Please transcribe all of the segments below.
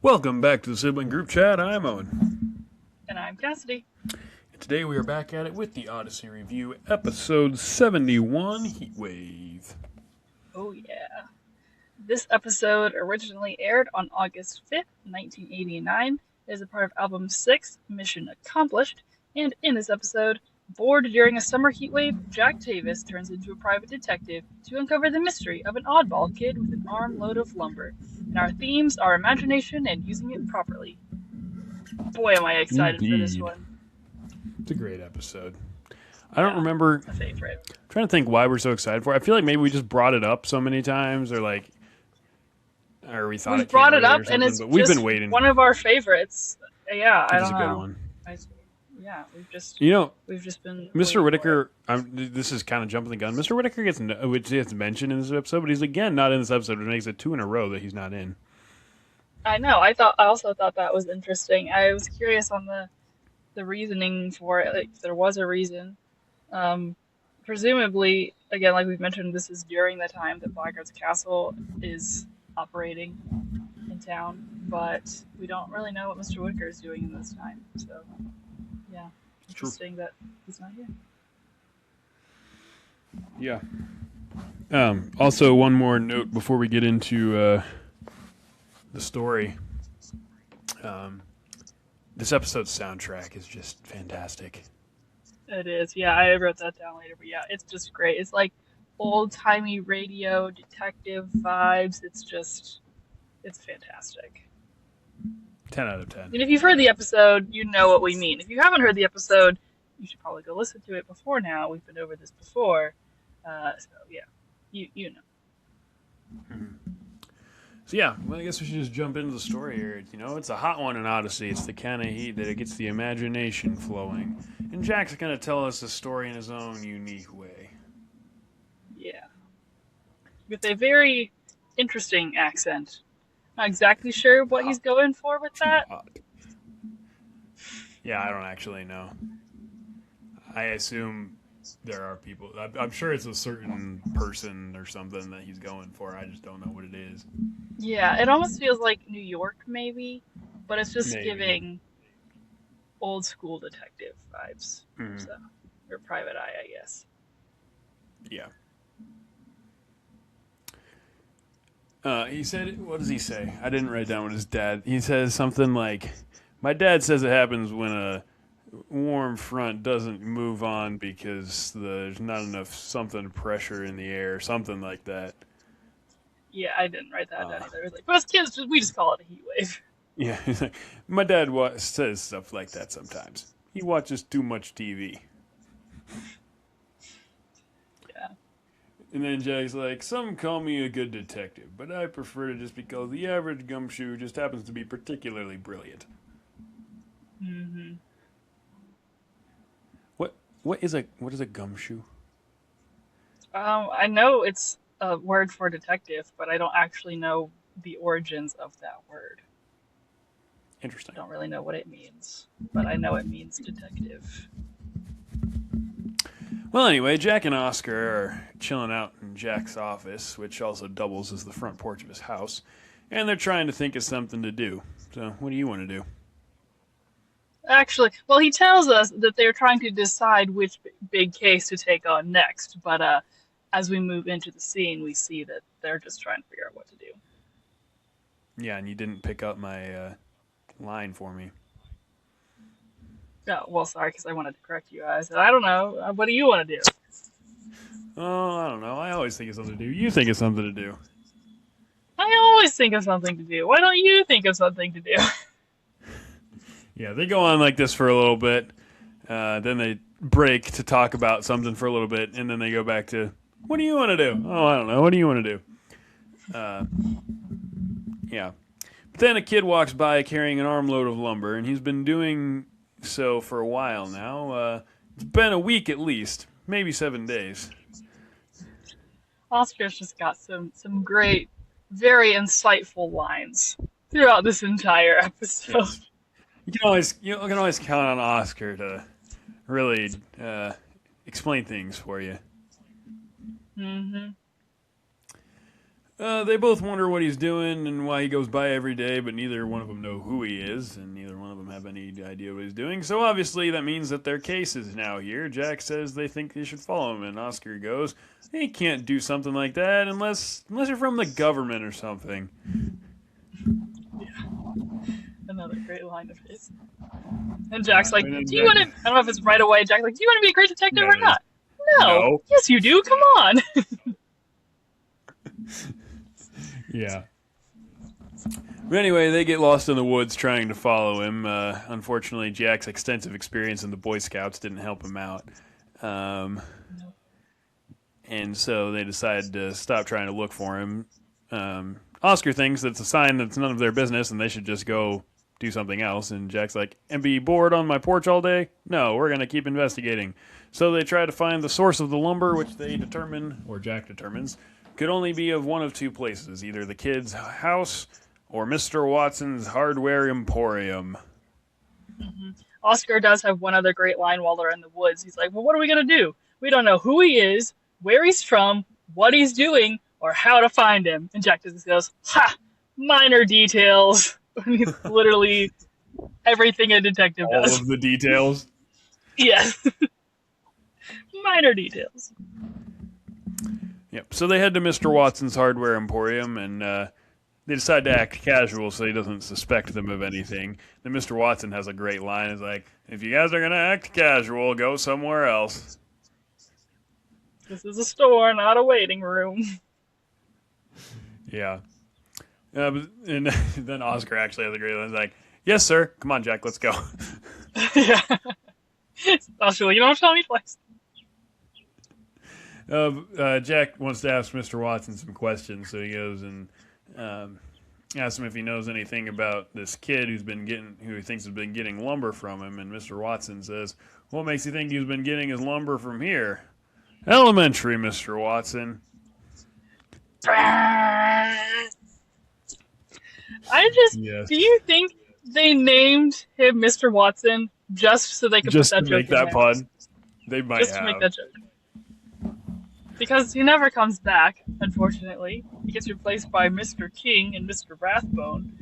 Welcome back to the Sibling Group Chat. I'm Owen. And I'm Cassidy. And today we are back at it with the Odyssey Review, Episode 71, Heatwave. Oh, yeah. This episode originally aired on August 5th, 1989, as a part of Album 6, Mission Accomplished, and in this episode, bored during a summer heatwave, Jack Tavis turns into a private detective to uncover the mystery of an oddball kid with an armload of lumber. And our themes are imagination and using it properly. Boy, am I excited for this one. It's a great episode. I don't remember. A favorite. I'm trying to think why we're so excited for it. I feel like maybe we just brought it up so many times, or we thought We've brought it up, and it's but we've been waiting. One of our favorives. Yeah, I don't know. It's a good one. We've just been. Mr. Whitaker. This is kind of jumping the gun. Mr. Whitaker gets mentioned in this episode, but he's again not in this episode. It makes it 2 in a row that he's not in. I know. I also thought that was interesting. I was curious on the reasoning for it. Like, if there was a reason. Presumably, again, like we've mentioned, this is during the time that Blackguard's Castle is operating in town, but we don't really know what Mr. Whitaker is doing in this time. So, yeah, interesting that he's not here. Yeah. Also, one more note before we get into the story. This episode's soundtrack is just fantastic. It is. Yeah, I wrote that down later, but yeah, it's just great. It's like old-timey radio detective vibes. It's fantastic. 10 out of 10. And if you've heard the episode, you know what we mean. If you haven't heard the episode, you should probably go listen to it before now. We've been over this before. So, yeah, you know. Mm-hmm. So, yeah, well, I guess we should just jump into the story here. You know, it's a hot one in Odyssey. It's the kind of heat that it gets the imagination flowing. And Jack's going to tell us the story in his own unique way. Yeah. With a very interesting accent. Not exactly sure what he's going for with that. Yeah, I don't actually know. I assume there are people. I'm sure it's a certain person or something that he's going for. I just don't know what it is. Yeah, it almost feels like New York, maybe, but it's just giving old school detective vibes. Mm-hmm. So, or Private Eye, I guess. Yeah. He said, what does he say? I didn't write down what his dad. He says something like, "My dad says it happens when a warm front doesn't move on because there's not enough something pressure in the air," something like that. Yeah, I didn't write that down either. It was like, but as kids, we just call it a heat wave. Yeah, he's like, my dad says stuff like that sometimes. He watches too much TV. Yeah. And then Jack's like, "Some call me a good detective, but I prefer to just because the average gumshoe just happens to be particularly brilliant." Mm-hmm. What is a gumshoe? I know it's a word for detective, but I don't actually know the origins of that word. Interesting. I don't really know what it means, but I know it means detective. Well, anyway, Jack and Oscar are chilling out in Jack's office, which also doubles as the front porch of his house, and they're trying to think of something to do. So, what do you want to do? Actually, well, he tells us that they're trying to decide which big case to take on next, but as we move into the scene, we see that they're just trying to figure out what to do. Yeah, and you didn't pick up my line for me. Oh, well, sorry, because I wanted to correct you. I said, I don't know. What do you want to do? Oh, I don't know. I always think of something to do. You think of something to do. I always think of something to do. Why don't you think of something to do? Yeah, they go on like this for a little bit. Then they break to talk about something for a little bit, and then they go back to, what do you want to do? Oh, I don't know. What do you want to do? Yeah. But then a kid walks by carrying an armload of lumber, and he's been doing so for a while now. It's been a week at least, maybe 7 days. Oscar's just got some great, very insightful lines throughout this entire episode. Yes. You can always count on Oscar to really explain things for you. Mm-hmm. They both wonder what he's doing and why he goes by every day, but neither one of them know who he is, and neither one of them have any idea what he's doing. So obviously that means that their case is now here. Jack says they think they should follow him, and Oscar goes, "They can't do something like that unless you're from the government or something." Another great line of his. And Jack's like, "Do you want to?" I don't know if it's right away. Jack's like, "Do you want to be a great detective or not?" No. Yes, you do. Come on. Yeah. But anyway, they get lost in the woods trying to follow him. Unfortunately, Jack's extensive experience in the Boy Scouts didn't help him out. And so they decide to stop trying to look for him. Oscar thinks that's a sign that it's none of their business and they should just go do something else. And Jack's like, "And be bored on my porch all day? No, we're going to keep investigating." So they try to find the source of the lumber, which they determine, or Jack determines, could only be of one of two places, either the kid's house or Mr. Watson's hardware emporium. Mm-hmm. Oscar does have one other great line while they're in the woods. He's like, "Well, what are we going to do? We don't know who he is, where he's from, what he's doing, or how to find him." And Jack just goes, "Ha! Minor details." It's literally everything a detective does. All of the details? Yes. Minor details. Yep. So they head to Mr. Watson's hardware emporium, and they decide to act casual so he doesn't suspect them of anything. Then Mr. Watson has a great line. He's like, "If you guys are going to act casual, go somewhere else." This is a store, not a waiting room. Yeah. And then Oscar actually has a great line. He's like, "Yes, sir. Come on, Jack, let's go." Yeah. Oscar, you don't have to tell me twice. Jack wants to ask Mr. Watson some questions, so he goes and asks him if he knows anything about this kid who he thinks has been getting lumber from him. And Mr. Watson says, "What makes you think he's been getting his lumber from here?" "Elementary, Mr. Watson." Do you think they named him Mr. Watson just so they could put that joke in there? Just to make that pun? They might have. Just to make that joke. Because he never comes back, unfortunately. He gets replaced by Mr. King and Mr. Rathbone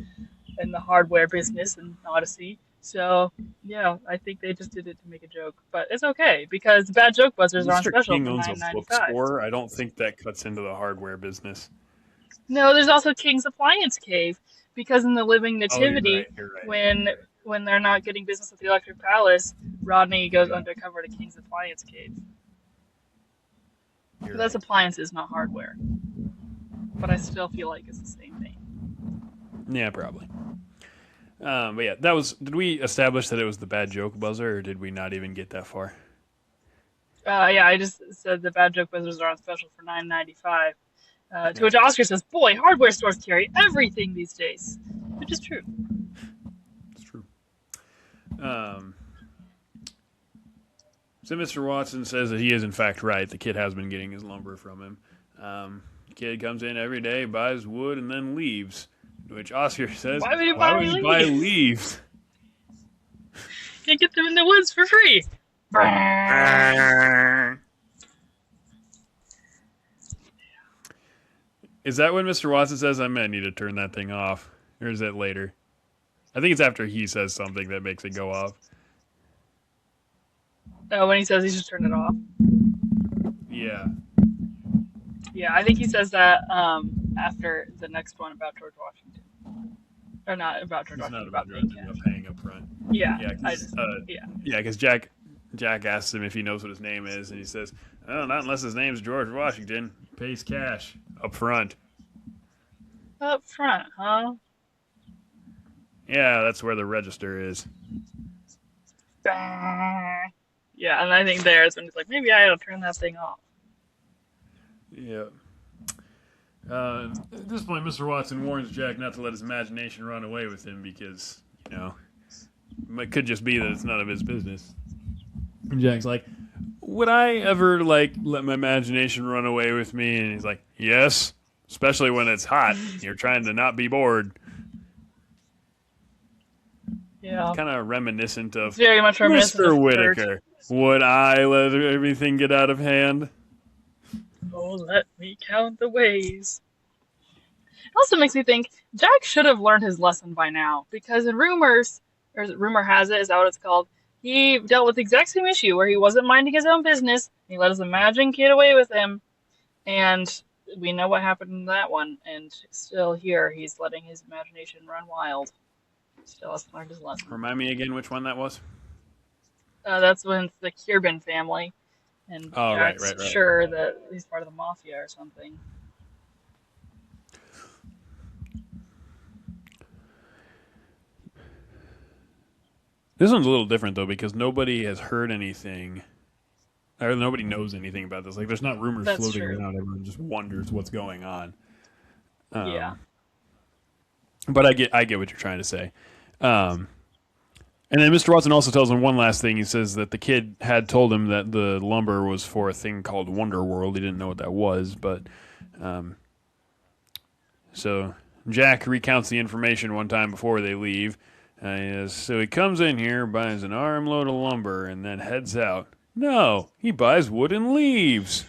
in the hardware business in Odyssey. So, yeah, I think they just did it to make a joke. But it's okay, because bad joke buzzers are on special for $9.95. Mr. King owns a bookstore. I don't think that cuts into the hardware business. No, there's also King's Appliance Cave, because in the Living Nativity, you're right. when they're not getting business at the Electric Palace, Rodney goes undercover to King's Appliance Cave. That's appliances, not hardware. But I still feel like it's the same thing. Yeah, probably. But yeah, did we establish that it was the bad joke buzzer, or did we not even get that far? Yeah, I just said the bad joke buzzers are on special for $9.95. To which Oscar says, "Boy, hardware stores carry everything these days." Which is true. It's true. So Mr. Watson says that he is in fact right. The kid has been getting his lumber from him. The kid comes in every day, buys wood, and then leaves. To which Oscar says, "Why would he buy leaves? Can't get them in the woods for free." Is that when Mr. Watson says, "I may need to turn that thing off"? Or is that later? I think it's after he says something that makes it go off. Oh, when he says he should turn it off. Yeah. Yeah, I think he says that after the next one about George Washington. Or not about George Washington, about paying up front. Yeah. Because Jack asks him if he knows what his name is, and he says, "Oh, not unless his name's George Washington. Pays cash. Up front." Up front, huh? Yeah, that's where the register is. Yeah, and I think there's when he's like, maybe I ought to turn that thing off. Yeah. At this point, Mr. Watson warns Jack not to let his imagination run away with him because, it could just be that it's none of his business. And Jack's like, "Would I ever, let my imagination run away with me?" And he's like, "Yes, especially when it's hot. You're trying to not be bored." Yeah. Kind of reminiscent of very much reminiscent Mr. of Whitaker. Would I let everything get out of hand? Oh, let me count the ways. also makes me think Jack should have learned his lesson by now, because in rumors, or rumor has it, is that what it's called? He dealt with the exact same issue where he wasn't minding his own business. He let his imagined kid away with him, and we know what happened in that one. And still here, he's letting his imagination run wild. Still hasn't learned his lesson. Remind me again which one that was. That's when it's the Curbin family, and Oh, Jack's right. sure that he's part of the mafia or something. This one's a little different though because nobody has heard anything, or nobody knows anything about this. Like, there's not rumors That's floating true. around. Everyone just wonders what's going on. Yeah. But I get what you're trying to say. Um, and then Mr. Watson also tells him one last thing. He says that the kid had told him that the lumber was for a thing called Wonder World. He didn't know what that was, but so Jack recounts the information one time before they leave. So he comes in here, buys an armload of lumber, and then heads out. No, he buys wood and leaves.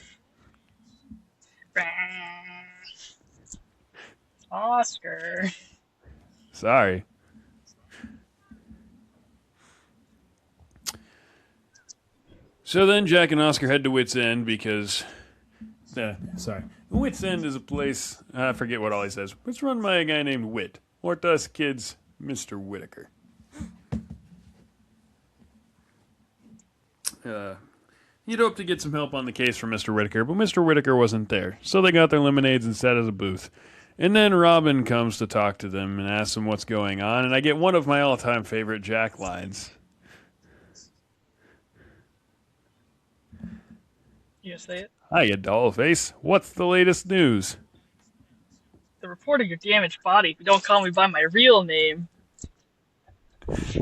Oscar. Sorry. So then Jack and Oscar head to Wits End because... Wits End is a place... I forget what all he says. It's run by a guy named Wit. Or to us kids, Mr. Whitaker. You'd hope to get some help on the case from Mr. Whitaker, but Mr. Whitaker wasn't there. So they got their lemonades and sat at a booth. And then Robin comes to talk to them and asks them what's going on, and I get one of my all-time favorite Jack lines. You say it? Hiya, dollface. What's the latest news? The report of your damaged body. But don't call me by my real name.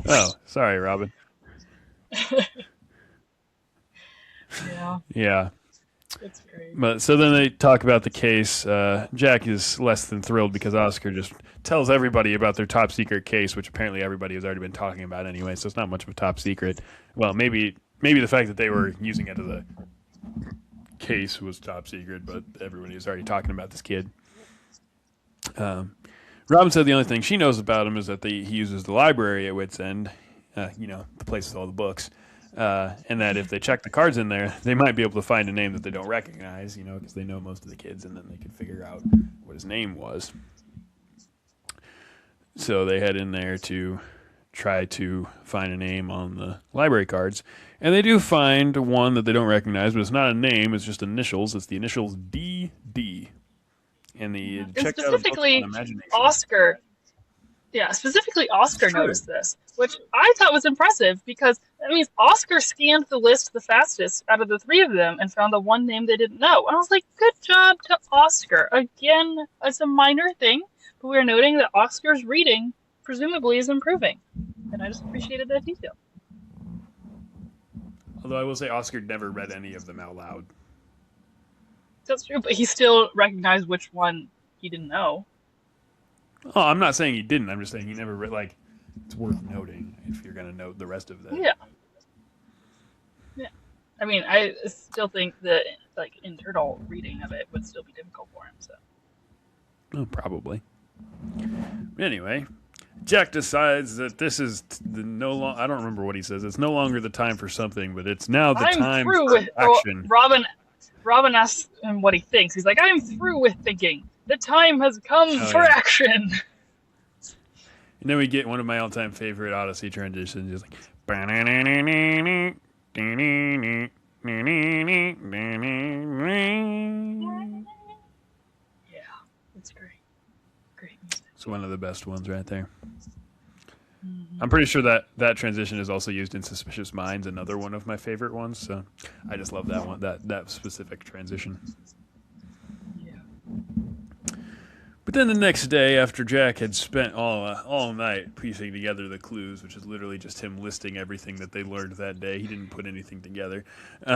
Oh, sorry, Robin. Yeah. Yeah. It's great. But so then they talk about the case. Jack is less than thrilled because Oscar just tells everybody about their top secret case, which apparently everybody has already been talking about anyway. So it's not much of a top secret. Well, maybe the fact that they were using it as a case was top secret, but everybody was already talking about this kid. Robin said the only thing she knows about him is that he uses the library at Wits End, the place with all the books. And that if they check the cards in there, they might be able to find a name that they don't recognize, because they know most of the kids, and then they could figure out what his name was. So they head in there to try to find a name on the library cards. And they do find one that they don't recognize, but it's not a name, it's just initials. It's the initials DD. And they checked out a book on imagination. Oscar. Yeah, specifically Oscar noticed this, which I thought was impressive because that means Oscar scanned the list the fastest out of the three of them and found the one name they didn't know. And I was like, good job to Oscar. Again, it's a minor thing, but we're noting that Oscar's reading presumably is improving. And I just appreciated that detail. Although I will say Oscar never read any of them out loud. That's true, but he still recognized which one he didn't know. Oh, I'm not saying he didn't. I'm just saying he never read. Like, it's worth noting if you're going to note the rest of that. Yeah. I mean, I still think that internal reading of it would still be difficult for him. So. Oh, probably. Anyway, Jack decides that this is I don't remember what he says. It's no longer the time for something, but it's now the time for action. Robin asks him what he thinks. He's like, I'm through with thinking. The time has come for action. And then we get one of my all-time favorite Odyssey transitions. Just like... Yeah, it's great. Great music. It's one of the best ones right there. Mm-hmm. I'm pretty sure that transition is also used in Suspicious Minds, another one of my favorite ones. So I just love that one, that specific transition. But then the next day, after Jack had spent all night piecing together the clues, which is literally just him listing everything that they learned that day, he didn't put anything together. They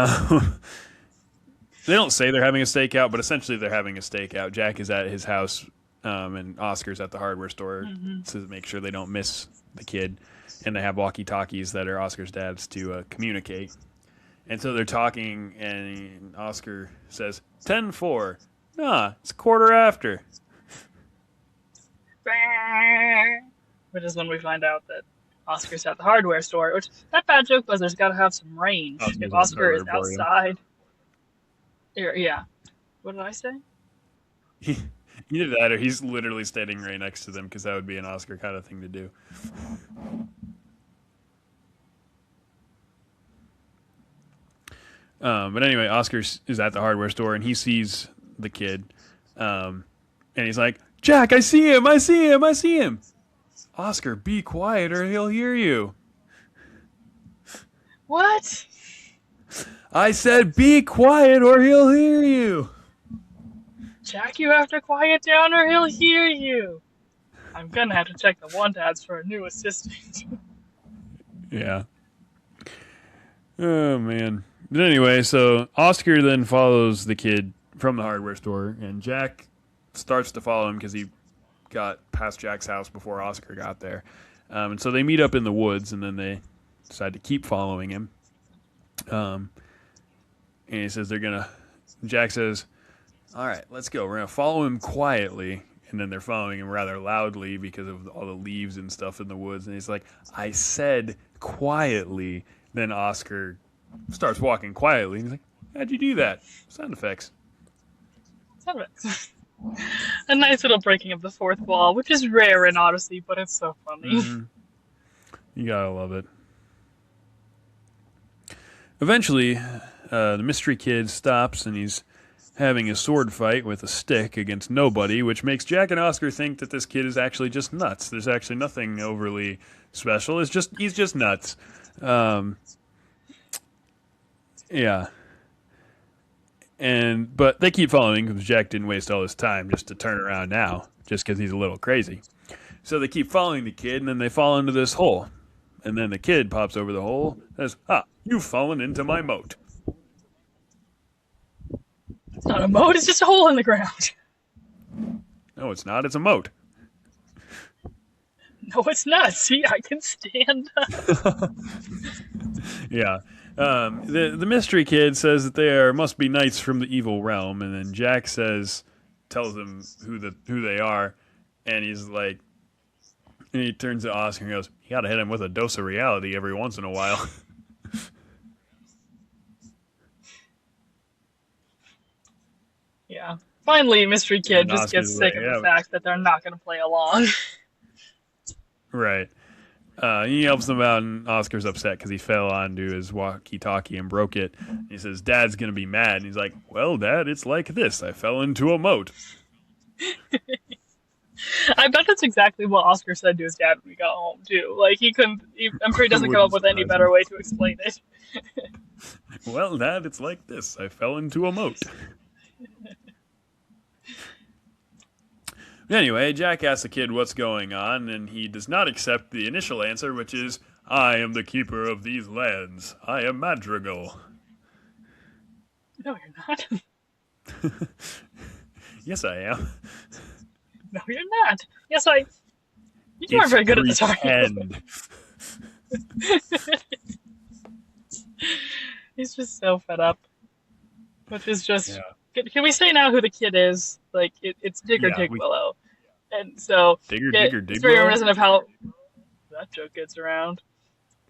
don't say they're having a stakeout, but essentially they're having a stakeout. Jack is at his house, and Oscar's at the hardware store to make sure they don't miss the kid. And they have walkie-talkies that are Oscar's dad's to communicate. And so they're talking, and Oscar says, 10-4. Nah, it's a quarter after. Which is when we find out that Oscar's at the hardware store. Which, that bad joke was there's got to have some range. If Oscar's at the Oscar is hardware emporium. outside. Yeah. What did I say? Either that or he's literally standing right next to them because that would be an Oscar kind of thing to do. But anyway, Oscar is at the hardware store and he sees the kid. And he's like, Jack, I see him. I see him. I see him. Oscar, be quiet or he'll hear you. What? I said be quiet or he'll hear you. Jack, you have to quiet down or he'll hear you. I'm gonna have to check the want ads for a new assistant. Yeah. Oh, man. But anyway, so Oscar then follows the kid from the hardware store, and Jack starts to follow him because he got past Jack's house before Oscar got there. And so they meet up in the woods, and then they decide to keep following him. And he says they're going to... Jack says, all right, let's go. We're going to follow him quietly. And then they're following him rather loudly because of all the leaves and stuff in the woods. And he's like, I said quietly. Then Oscar starts walking quietly. And he's like, how'd you do that? Sound effects. A nice little breaking of the fourth wall, which is rare in Odyssey, but it's so funny. Mm-hmm. You gotta love it. Eventually, the mystery kid stops and he's having a sword fight with a stick against nobody, which makes Jack and Oscar think that this kid is actually just nuts. There's actually nothing overly special. He's just nuts. Yeah. But they keep following because Jack didn't waste all his time just to turn around now, just because he's a little crazy. So they keep following the kid, and then they fall into this hole. And then the kid pops over the hole and says, you've fallen into my moat. It's not a moat, it's just a hole in the ground. No, it's not. It's a moat. No, it's not. See, I can stand up. Yeah. The mystery kid says that there must be knights from the evil realm, and then Jack tells them who they are, and he's like, and he turns to Oscar and goes, you gotta hit him with a dose of reality every once in a while. Yeah. Finally, Mystery Kid And just Oscar's gets sick like, of yeah. the fact that they're not going to play along. Right. He helps them out, and Oscar's upset because he fell onto his walkie-talkie and broke it. He says, Dad's going to be mad. And he's like, well, Dad, it's like this. I fell into a moat. I bet that's exactly what Oscar said to his dad when we got home, too. Like, I'm sure he doesn't come up with any better way to explain it. Well, Dad, it's like this. I fell into a moat. Anyway, Jack asks the kid what's going on, and he does not accept the initial answer, which is, I am the keeper of these lands. I am Madrigal. No, you're not. Yes, I am. No, you're not. Yes, You aren't very good at this argument. He's just so fed up. Which is just... Yeah. Can we say now who the kid is? Like, it's Digger Digwillow. And so... Digger Digwillow? It's very reminiscent of how... That joke gets around.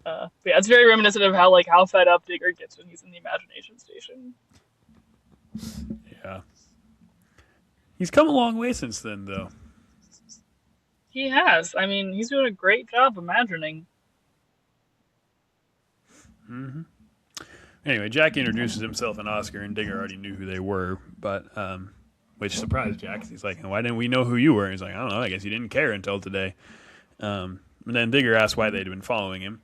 But yeah, it's very reminiscent of how fed up Digger gets when he's in the imagination station. Yeah. He's come a long way since then, though. He has. I mean, he's doing a great job imagining. Mm-hmm. Anyway, Jack introduces himself and Oscar, and Digger already knew who they were, but which surprised Jack. He's like, why didn't we know who you were? And he's like, I don't know, I guess you didn't care until today. And then Digger asks why they'd been following him.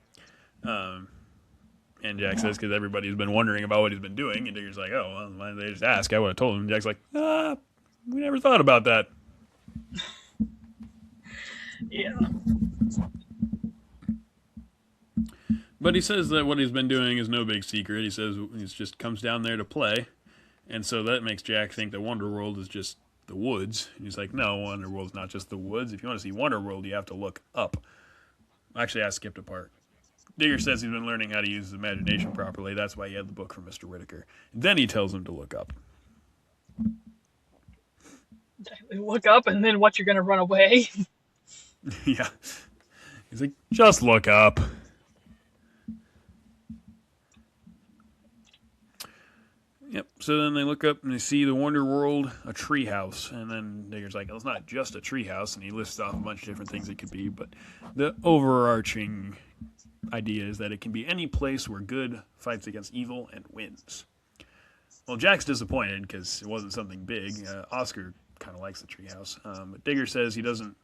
And Jack says, because everybody's been wondering about what he's been doing. And Digger's like, oh, well, why didn't they just ask? I would have told him. And Jack's like, we never thought about that. Yeah. But he says that what he's been doing is no big secret. He says he just comes down there to play. And so that makes Jack think that Wonderworld is just the woods. And he's like, no, Wonderworld's not just the woods. If you want to see Wonderworld, you have to look up. Actually, I skipped a part. Digger says he's been learning how to use his imagination properly. That's why he had the book from Mr. Whitaker. Then he tells him to look up. Look up and then what, you're going to run away? Yeah. He's like, just look up. Yep. So then they look up and they see the Wonder World, a treehouse. And then Digger's like, well, it's not just a treehouse. And he lists off a bunch of different things it could be. But the overarching idea is that it can be any place where good fights against evil and wins. Well, Jack's disappointed because it wasn't something big. Oscar kind of likes the treehouse. But Digger says he doesn't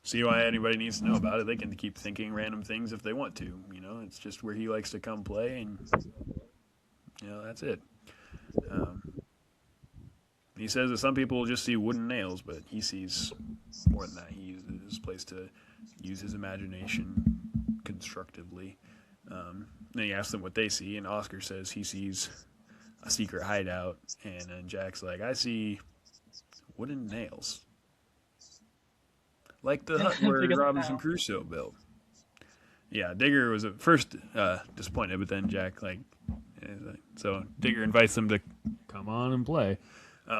see why anybody needs to know about it. They can keep thinking random things if they want to. You know, it's just where he likes to come play, and that's it. He says that some people will just see wooden nails, but he sees more than that. He uses this place to use his imagination constructively. Then he asks them what they see, and Oscar says he sees a secret hideout, and then Jack's like, I see wooden nails. Like the hut where Robinson Crusoe built. Yeah, Digger was at first disappointed, but then Jack, so Digger invites them to come on and play.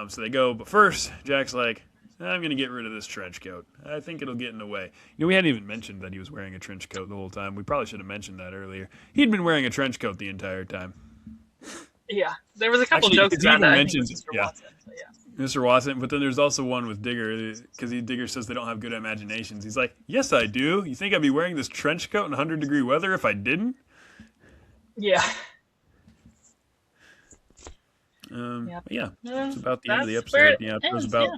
So they go, but first, Jack's like, I'm going to get rid of this trench coat. I think it'll get in the way. We hadn't even mentioned that he was wearing a trench coat the whole time. We probably should have mentioned that earlier. He'd been wearing a trench coat the entire time. Yeah, there was a couple jokes about that. Mentioned, Mr. Watson, but yeah. Mr. Watson, but then there's also one with Digger, because Digger says they don't have good imaginations. He's like, yes, I do. You think I'd be wearing this trench coat in 100-degree weather if I didn't? Yeah. Yeah, it's about the end of the episode. Yeah, it was about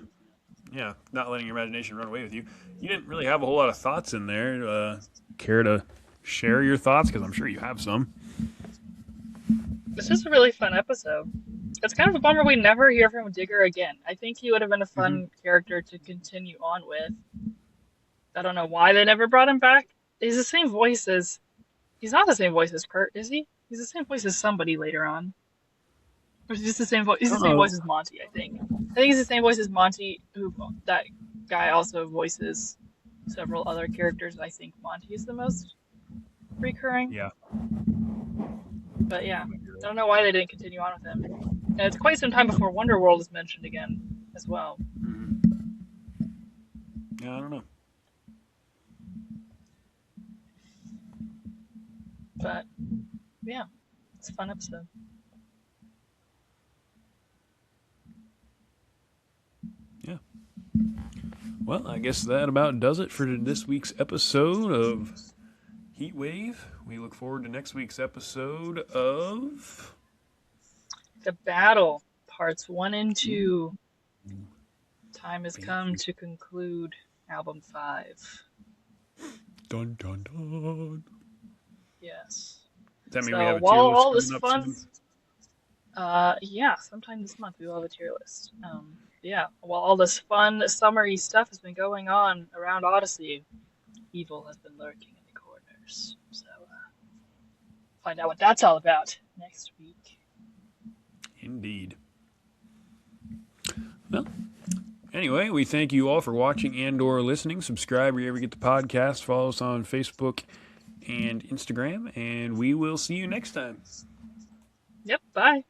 not letting your imagination run away with you. You didn't really have a whole lot of thoughts in there. Care to share your thoughts? Because I'm sure you have some. This is a really fun episode. It's kind of a bummer we never hear from Digger again. I think he would have been a fun character to continue on with. I don't know why they never brought him back. He's the same voice as... He's not the same voice as Kurt, is he? He's the same voice as somebody later on. Or is he just the same voice? He's the same voice as Monty, I think. I think he's the same voice as Monty, who that guy also voices several other characters. I think Monty is the most recurring. Yeah. But yeah, I don't know why they didn't continue on with him. And it's quite some time before Wonder World is mentioned again, as well. Yeah, I don't know. But yeah, it's a fun episode. Yeah. Well, I guess that about does it for this week's episode of Heatwave. We look forward to next week's episode of The Battle, parts 1 and 2. Time has come to conclude album 5. Dun dun dun. Yes. Does that mean So we have a tier while list all this coming up fun, yeah, sometime this month we will have a tier list. Yeah, while all this fun summery stuff has been going on around Odyssey, evil has been lurking in the corners. So find out what that's all about next week. Indeed. Well, anyway, we thank you all for watching and/or listening. Subscribe wherever you get the podcast. Follow us on Facebook and Instagram, and we will see you next time. Yep, bye.